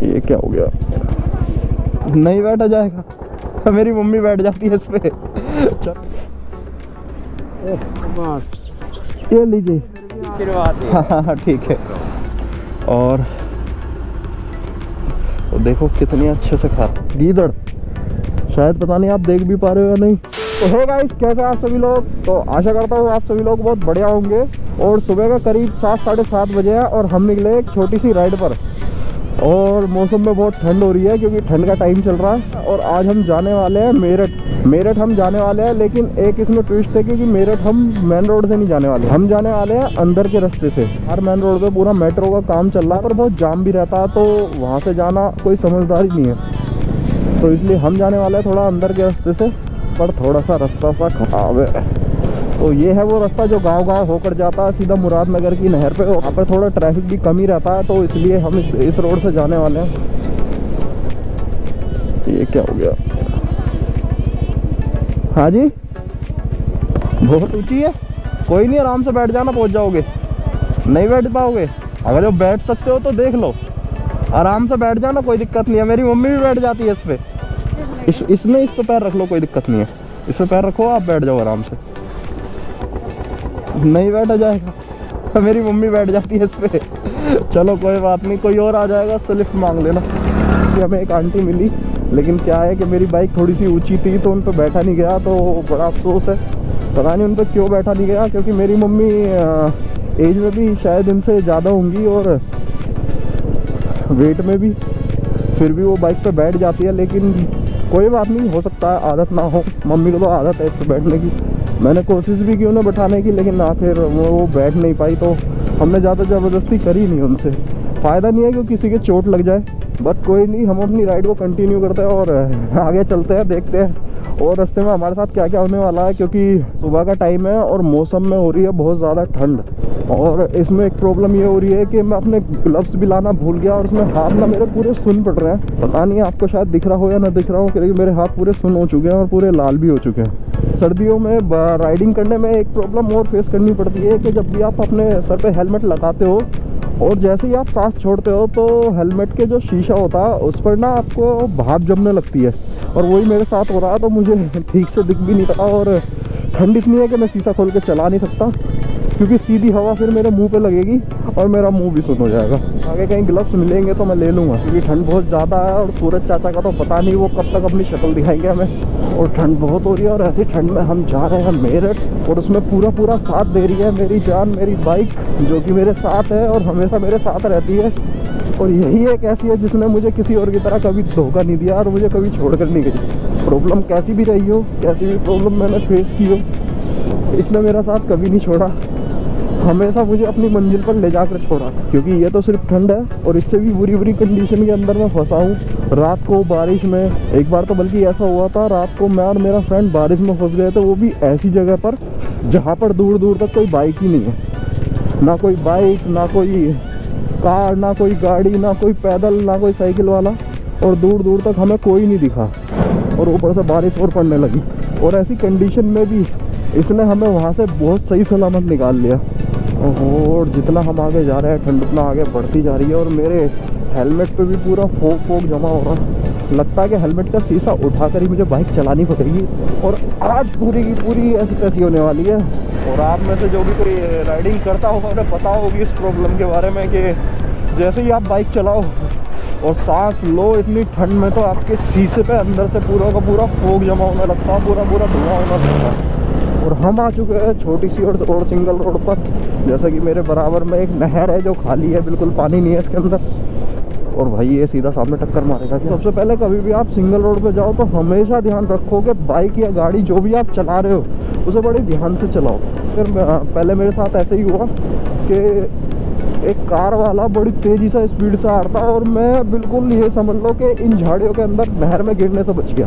ये क्या हो गया? नहीं बैठा जाएगा, मेरी मम्मी बैठ जाती है इस पे। ये लीजिए। हाँ ठीक है। और देखो कितनी अच्छे से खा गीदड़, शायद पता नहीं आप देख भी पा रहे हो या नहीं। तो हे गाइस, कैसे आप सभी लोग? तो आशा करता हूँ आप सभी लोग बहुत बढ़िया होंगे। और सुबह का करीब 7 साढ़े 7 बजे है और हम निकले एक छोटी सी राइड पर। और मौसम में बहुत ठंड हो रही है क्योंकि ठंड का टाइम चल रहा है। और आज हम जाने वाले हैं मेरठ हम जाने वाले हैं। लेकिन एक इसमें ट्विस्ट है क्योंकि मेरठ हम मेन रोड से नहीं जाने वाले, हम जाने वाले हैं अंदर के रास्ते से। हर मेन रोड पे पूरा मेट्रो का काम चल रहा है पर बहुत जाम भी रहता है, तो वहाँ से जाना कोई समझदारी नहीं है। तो इसलिए हम जाने वाले हैं थोड़ा अंदर के रास्ते से, पर थोड़ा सा रास्ता सा खराब है। तो ये है वो रास्ता जो गांव होकर जाता है सीधा मुरादनगर की नहर पे। वहाँ पे थोड़ा ट्रैफिक भी कम ही रहता है, तो इसलिए हम इस रोड से जाने वाले हैं। ये क्या हो गया? हाँ जी, बहुत ऊंची है। कोई नहीं, आराम से बैठ जाना, पहुँच जाओगे। नहीं बैठ पाओगे? अगर जो बैठ सकते हो तो देख लो, आराम से बैठ जाना, कोई दिक्कत नहीं है। मेरी मम्मी भी बैठ जाती है इस पे। इसमें इस पे पैर रख लो, कोई दिक्कत नहीं है। इस पे पैर रखो, आप बैठ जाओ आराम से। नहीं बैठा जाएगा, मेरी मम्मी बैठ जाती है इस पे। चलो कोई बात नहीं, कोई और आ जाएगा उससे लिफ्ट मांग लेना। हमें एक आंटी मिली, लेकिन क्या है कि मेरी बाइक थोड़ी सी ऊंची थी तो उन पर बैठा नहीं गया, तो बड़ा अफसोस है। पता नहीं उन पर क्यों बैठा नहीं गया, क्योंकि मेरी मम्मी एज में भी शायद इनसे ज़्यादा होंगी और वेट में भी, फिर भी वो बाइक पे बैठ जाती है। लेकिन कोई बात नहीं, हो सकता है आदत ना हो। मम्मी को तो आदत है इस पर बैठने की। मैंने कोशिश भी की उन्हें बैठाने की, लेकिन आखिर वो बैठ नहीं पाई, तो हमने ज़्यादा ज़बरदस्ती करी नहीं उनसे। फ़ायदा नहीं है क्योंकि किसी के चोट लग जाए। बट कोई नहीं, हम अपनी राइड को कंटिन्यू करते हैं और आगे चलते हैं, देखते हैं और रास्ते में हमारे साथ क्या क्या होने वाला है। क्योंकि सुबह का टाइम है और मौसम में हो रही है बहुत ज़्यादा ठंड। और इसमें एक प्रॉब्लम ये हो रही है कि मैं अपने ग्लव्स भी लाना भूल गया और उसमें हाथ ना मेरे पूरे सुन पड़ रहे हैं। पता नहीं आपको शायद दिख रहा हो या ना दिख रहा हो, क्योंकि मेरे हाथ पूरे सुन हो चुके हैं और पूरे लाल भी हो चुके हैं। सर्दियों में राइडिंग करने में एक प्रॉब्लम और फेस करनी पड़ती है कि जब भी आप अपने सर पे हेलमेट लगाते हो और जैसे ही आप सांस छोड़ते हो तो हेलमेट के जो शीशा होता है उस पर ना आपको भाप जमने लगती है। और वही मेरे साथ हो रहा है, तो मुझे ठीक से दिख भी नहीं रहा और ठंड इतनी है कि मैं शीशा खोल के चला नहीं सकता, क्योंकि सीधी हवा फिर मेरे मुंह पे लगेगी और मेरा मुंह भी सुन हो जाएगा। आगे कहीं ग्लव्स मिलेंगे तो मैं ले लूँगा, क्योंकि ठंड बहुत ज़्यादा है। और सूरज चाचा का तो पता नहीं वो कब तक अपनी शक्ल दिखाएंगे हमें, और ठंड बहुत हो रही है। और ऐसी ठंड में हम जा रहे हैं मेरठ, और उसमें पूरा साथ दे रही है मेरी जान, मेरी बाइक जो कि मेरे साथ है और हमेशा मेरे साथ रहती है। और यही एक ऐसी है जिसने मुझे किसी और की तरह कभी धोखा नहीं दिया और मुझे कभी छोड़ कर नहीं गई। प्रॉब्लम कैसी भी रही हो, कैसी भी प्रॉब्लम मैंने फेस की हो, इसने मेरा साथ कभी नहीं छोड़ा, हमेशा मुझे अपनी मंजिल पर ले जाकर छोड़ा। क्योंकि ये तो सिर्फ ठंड है और इससे भी बुरी कंडीशन के अंदर मैं फंसा हूँ। रात को बारिश में, एक बार तो बल्कि ऐसा हुआ था, रात को मैं और मेरा फ्रेंड बारिश में फंस गए थे, वो भी ऐसी जगह पर जहाँ पर दूर दूर तक कोई बाइक ही नहीं है। ना कोई बाइक, ना कोई कार, ना कोई गाड़ी, ना कोई पैदल, ना कोई साइकिल वाला, और दूर दूर तक हमें कोई नहीं दिखा। और ऊपर से बारिश और पड़ने लगी, और ऐसी कंडीशन में भी इसने हमें वहाँ से बहुत सही सलामत निकाल लिया। और जितना हम आगे जा रहे हैं ठंड उतना आगे बढ़ती जा रही है। और मेरे हेलमेट पे भी पूरा फोग जमा हो रहा है। लगता है कि हेलमेट का शीशा उठाकर ही मुझे बाइक चलानी पड़ेगी। और आज पूरी की पूरी ऐसी तैसी होने वाली है। और आप में से जो भी कोई राइडिंग करता होगा उन्हें पता होगी इस प्रॉब्लम के बारे में कि जैसे ही आप बाइक चलाओ और सांस लो इतनी ठंड में, तो आपके शीशे पे अंदर से पूरा का पूरा फोग जमा होने लगता है, पूरा धुआं होने लगता है। और हम आ चुके हैं छोटी सी और सिंगल रोड पर। जैसा कि मेरे बराबर में एक नहर है जो खाली है, बिल्कुल पानी नहीं है इसके अंदर। और भाई ये सीधा सामने टक्कर मारेगा। सबसे पहले कभी भी आप सिंगल रोड पे जाओ तो हमेशा ध्यान रखो कि बाइक या गाड़ी जो भी आप चला रहे हो उसे बड़े ध्यान से चलाओ। फिर पहले मेरे साथ ऐसे ही हुआ कि एक कार वाला बड़ी तेज़ी से स्पीड से आ रहा था और मैं बिल्कुल ये समझ लो कि इन झाड़ियों के अंदर नहर में गिरने से बच गया।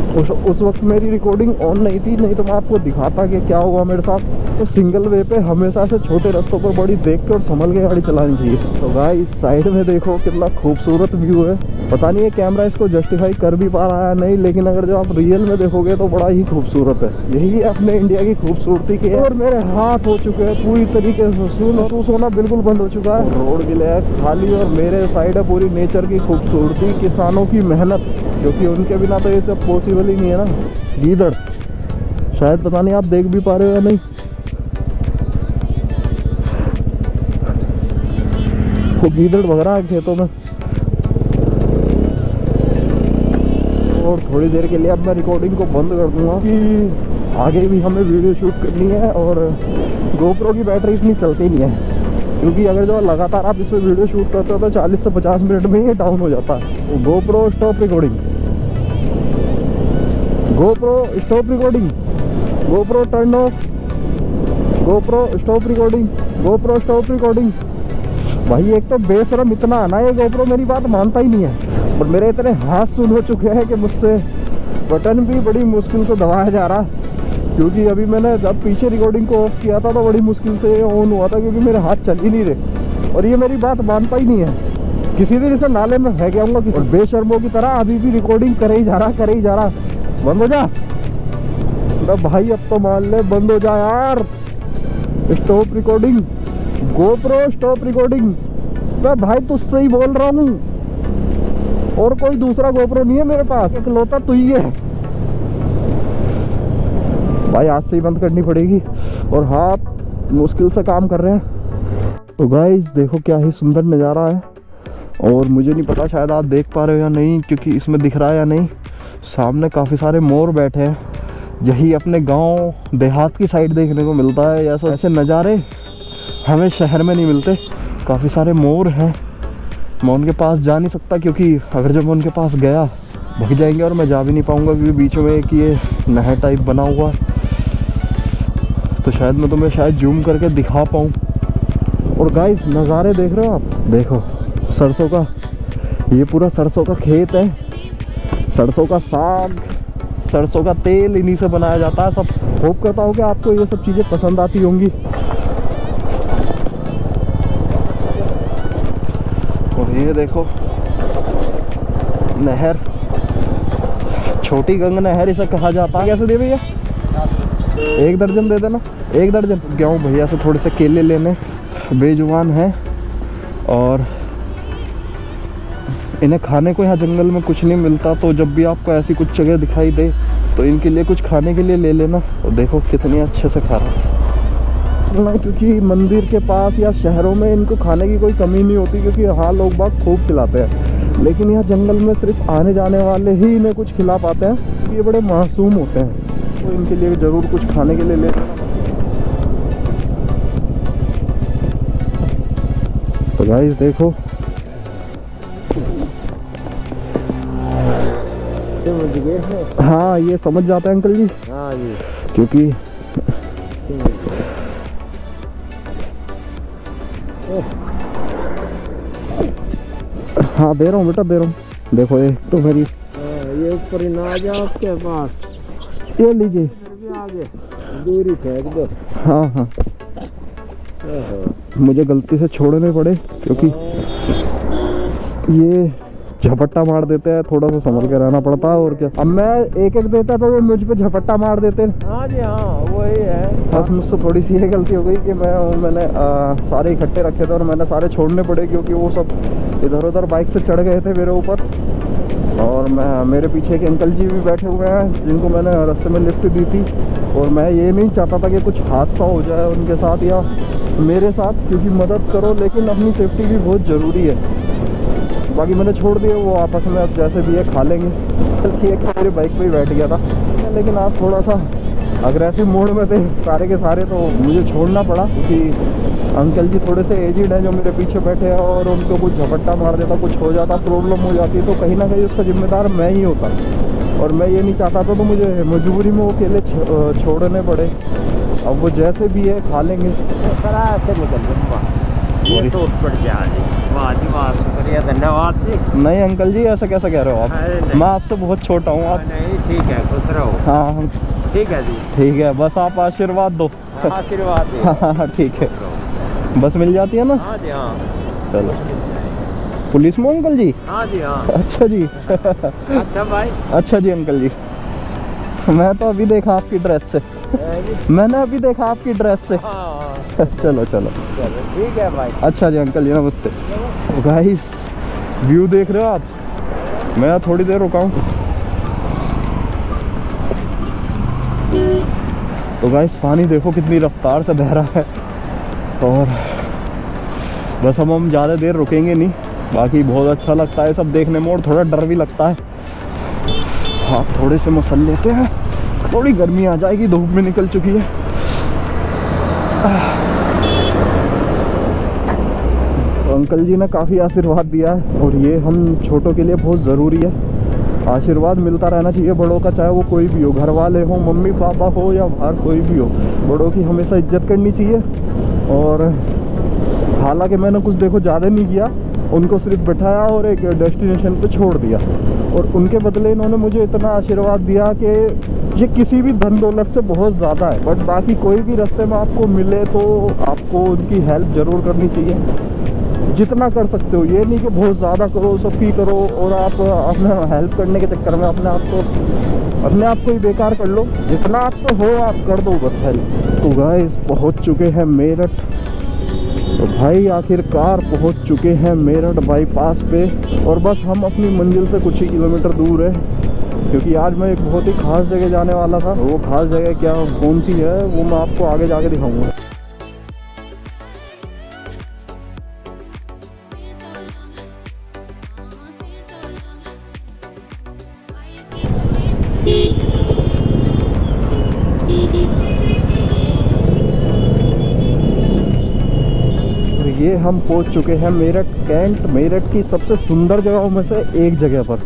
उस वक्त मेरी रिकॉर्डिंग ऑन नहीं थी, नहीं तो मैं आपको दिखाता कि क्या हुआ मेरे साथ। तो सिंगल वे पे हमेशा से छोटे रास्तों पर बड़ी देख के और संभल के गाड़ी चलानी चाहिए। तो गाइस साइड में देखो कितना खूबसूरत व्यू है। पता नहीं है कैमरा इसको जस्टिफाई कर भी पा रहा है नहीं, लेकिन अगर जो आप रियल में देखोगे तो बड़ा ही खूबसूरत है। यही है अपने इंडिया की खूबसूरती की। और मेरे हाथ हो चुके हैं पूरी तरीके से महसूस होना बिल्कुल बंद हो चुका है। रोड गिले है खाली और मेरे साइड है पूरी नेचर की खूबसूरती, किसानों की मेहनत, क्योंकि उनके बिना तो ये सब पॉसिबल ही नहीं है ना। गीदड़ शायद पता नहीं आप देख भी पा रहे हो या नहीं, वो गीदड़ भग रहा है खेतों में। और थोड़ी देर के लिए अब मैं रिकॉर्डिंग को बंद कर दूंगा कि आगे भी हमें वीडियो शूट करनी है। और गोप्रो की बैटरी इतनी चलती नहीं है, क्योंकि अगर जो लगातार आप इस पर वीडियो शूट करते हो तो 40 से 50 मिनट में ही डाउन हो जाता है। GoPro stop recording, GoPro stop recording, GoPro turn off, GoPro stop recording, GoPro stop recording. भाई एक तो बेशरम इतना आना, ये गोप्रो मेरी बात मानता ही नहीं है। और मेरे इतने हाथ सुन हो चुके हैं कि मुझसे बटन भी बड़ी मुश्किल से दबाया जा रहा है, क्योंकि अभी मैंने जब पीछे रिकॉर्डिंग को ऑफ किया था तो बड़ी मुश्किल से ऑन हुआ था, क्योंकि मेरे हाथ चल ही नहीं रहे। और ये मेरी बात मानता ही नहीं है। किसी दिन इसे नाले में फेंक आऊंगा किसी बेशर्मों की तरह। अभी भी रिकॉर्डिंग करे ही जा रहा, करे ही जा रहा। बंद हो जा भाई, अब तो मान ले, बंद हो जा यार। Stop recording, GoPro stop recording. मैं भाई तुझसे ही बोल रहा हूँ, और कोई दूसरा गोप्रो नहीं है मेरे पास, इकलौता तू ही है भाई। आज से ही बंद करनी पड़ेगी और हाथ मुश्किल से काम कर रहे हैं। तो गाइस देखो क्या ही सुंदर नज़ारा है। और मुझे नहीं पता शायद आप देख पा रहे हो या नहीं, क्योंकि इसमें दिख रहा है या नहीं, सामने काफ़ी सारे मोर बैठे हैं। यही अपने गांव देहात की साइड देखने को मिलता है। ऐसे नज़ारे हमें शहर में नहीं मिलते। काफ़ी सारे मोर हैं। मैं उनके पास जा नहीं सकता, क्योंकि अगर जब मैं उनके पास गया भग जाएंगे और मैं जा भी नहीं पाऊंगा, क्योंकि बीच में एक ये नहर टाइप बना हुआ। तो शायद मैं तुम्हें शायद जूम करके दिखा पाऊँ। और गाइस नज़ारे देख रहे हो आप, देखो सरसों का, ये पूरा सरसों का खेत है। सरसों का साग, सरसों का तेल इन्हीं से बनाया जाता है सब। होप करता हूँ कि आपको ये सब चीज़ें पसंद आती होंगी। और ये देखो नहर, छोटी गंग नहर इसे कहा जाता है। कैसे दे भैया? 1 दर्जन दे देना, 1 दर्जन। गया हूँ भैया से थोड़े से केले लेने, बेजुबान है और इन्हें खाने को यहाँ जंगल में कुछ नहीं मिलता। तो जब भी आपको ऐसी कुछ जगह दिखाई दे तो इनके लिए कुछ खाने के लिए ले लेना। और देखो कितने अच्छे से खा रहा है, क्योंकि मंदिर के पास या शहरों में इनको खाने की कोई कमी नहीं होती, क्योंकि यहाँ लोग बाग खूब खिलाते हैं। लेकिन यहाँ जंगल में सिर्फ आने जाने वाले ही इन्हें कुछ खिला पाते हैं। ये बड़े मासूम होते हैं, तो इनके लिए ज़रूर कुछ खाने के लिए ले लेना। तो गाइस देखो हाँ, ये समझ जाता है अंकल जी। हाँ जी, क्योंकि हाँ दे रहा हूँ बेटा, दे रहा हूँ। देखो ये तो मेरी ये ऊपर ही ना आ जाए आपके पास, ये लीजिए, आगे दूरी फेंक दो। हाँ हाँ, मुझे गलती से छोड़ने पड़े, क्योंकि ये झपट्टा मार देते हैं। थोड़ा सा संभल के रहना पड़ता है। और क्या, अब मैं एक एक देता तो वो मुझ पे झपट्टा मार देते हैं। हाँ जी हाँ, वही है। बस मुझसे थोड़ी सी ये गलती हो गई कि मैंने सारे इकट्ठे रखे थे और मैंने सारे छोड़ने पड़े, क्योंकि वो सब इधर उधर बाइक से चढ़ गए थे मेरे ऊपर। और मेरे पीछे एक अंकल जी भी बैठे हुए हैं, जिनको मैंने रास्ते में लिफ्ट दी थी। और मैं ये नहीं चाहता था कि कुछ हादसा हो जाए उनके साथ या मेरे साथ, क्योंकि मदद करो लेकिन अपनी सेफ्टी भी बहुत ज़रूरी है। बाकी मैंने छोड़ दिया, वो आपस में अब जैसे भी है खा लेंगे। चल ठीक है, मेरी बाइक पे ही बैठ गया था, लेकिन आज थोड़ा सा अग्रेसिव मोड में थे सारे के सारे, तो मुझे छोड़ना पड़ा। क्योंकि अंकल जी थोड़े से एजिड हैं जो मेरे पीछे बैठे हैं, और उनको कुछ झपट्टा मार देता, कुछ हो जाता, प्रॉब्लम हो जाती, तो कहीं ना कहीं उसका जिम्मेदार मैं ही होता। और मैं ये नहीं चाहता था, तो मुझे मजबूरी में वो केले छोड़ने पड़े। अब वो जैसे भी है खा लेंगे। निकल शुक्रिया, धन्यवाद जी। नहीं अंकल जी, ऐसा कैसा कह रहे हो अरे आप? नहीं। मैं आपसे बहुत छोटा हूँ। आप नहीं ठीक है, खुश रहो। हाँ ठीक है जी। ठीक है, बस आप आशीर्वाद दो। आशीर्वाद दे। हाँ ठीक है, बस मिल जाती है ना? हाँ जी हाँ। चलो। पुलिस में अंकल जी? हाँ जी हाँ। अच्छा जी। अच्छा भाई। अच्छा जी अंकल जी, मैं तो अभी देखा आपकी ड्रेस से। मैंने अभी देखा आपकी ड्रेस से। हाँ चलो चलो ठीक है भाई। अच्छा जी अंकल जी, नमस्ते। गाइस व्यू देख रहे हो आप? मैं थोड़ी देर रुका हूँ। तो गाइस पानी देखो कितनी रफ्तार से बह रहा है, और बस हम ज़्यादा देर रुकेंगे नहीं। बाकी बहुत अच्छा लगता है सब देखने में, और थोड़ा डर भी लगता है। हाथ थोड़े से मसल लेते हैं, थोड़ी गर्मी आ जाएगी, धूप भी निकल चुकी है। तो अंकल जी ने काफ़ी आशीर्वाद दिया है, और ये हम छोटों के लिए बहुत ज़रूरी है। आशीर्वाद मिलता रहना चाहिए बड़ों का, चाहे वो कोई भी हो, घर वाले हो, मम्मी पापा हो या बाहर कोई भी हो। बड़ों की हमेशा इज्जत करनी चाहिए। और हालांकि मैंने कुछ देखो ज़्यादा नहीं किया, उनको सिर्फ बैठाया और एक डेस्टिनेशन पे छोड़ दिया, और उनके बदले इन्होंने मुझे इतना आशीर्वाद दिया कि ये किसी भी धन दौलत से बहुत ज़्यादा है। बट बाकी कोई भी रास्ते में आपको मिले तो आपको उनकी हेल्प ज़रूर करनी चाहिए, जितना कर सकते हो। ये नहीं कि बहुत ज़्यादा करो, सबकी करो, और आप अपना हेल्प करने के चक्कर में अपने आप को ही बेकार कर लो। जितना आपसे हो आप कर दो बस हेल्प। तो गाइस पहुंच चुके हैं मेरठ। तो भाई आखिरकार पहुंच चुके हैं मेरठ बाईपास पे, और बस हम अपनी मंजिल से कुछ ही किलोमीटर दूर है। क्योंकि आज मैं एक बहुत ही ख़ास जगह जाने वाला था। वो ख़ास जगह क्या कौन सी है वो मैं आपको आगे जाके दिखाऊंगा। ये हम पहुंच चुके हैं मेरठ कैंट, मेरठ की सबसे सुंदर जगहों में से एक जगह पर।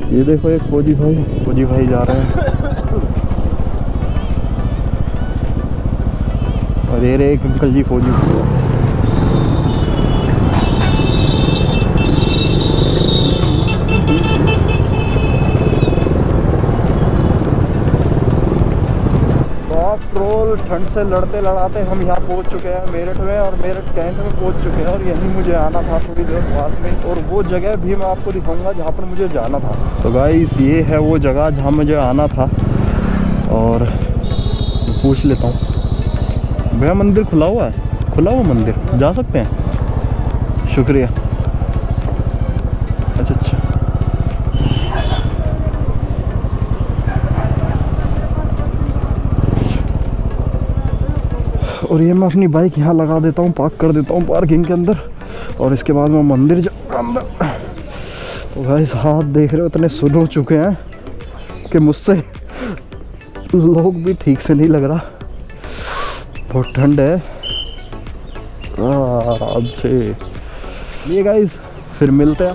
ये देखो एक फौजी भाई जा रहे हैं, और ये रहे एक अंकल जी फौजी। पेट्रोल ठंड से लड़ते लड़ाते हम यहाँ पहुँच चुके हैं मेरठ में, और मेरठ कैंट में पहुँच चुके हैं। और यहीं मुझे आना था थोड़ी देर पास में, और वो जगह भी मैं आपको दिखाऊंगा जहाँ पर मुझे जाना था। तो गाइस ये है वो जगह जहाँ मुझे आना था, और पूछ लेता हूँ भैया मंदिर खुला हुआ है? खुला हुआ मंदिर, जा सकते हैं? शुक्रिया। अच्छा और ये मैं अपनी बाइक यहाँ लगा देता हूँ, पार्क कर देता हूँ पार्किंग के अंदर, और इसके बाद मैं मंदिर जाऊँगा अंदर। तो भाई हाथ देख रहे हो इतने सुन हो चुके हैं कि मुझसे लोग भी ठीक से नहीं लग रहा, बहुत ठंड है। अब से ये गाइस फिर मिलते हैं।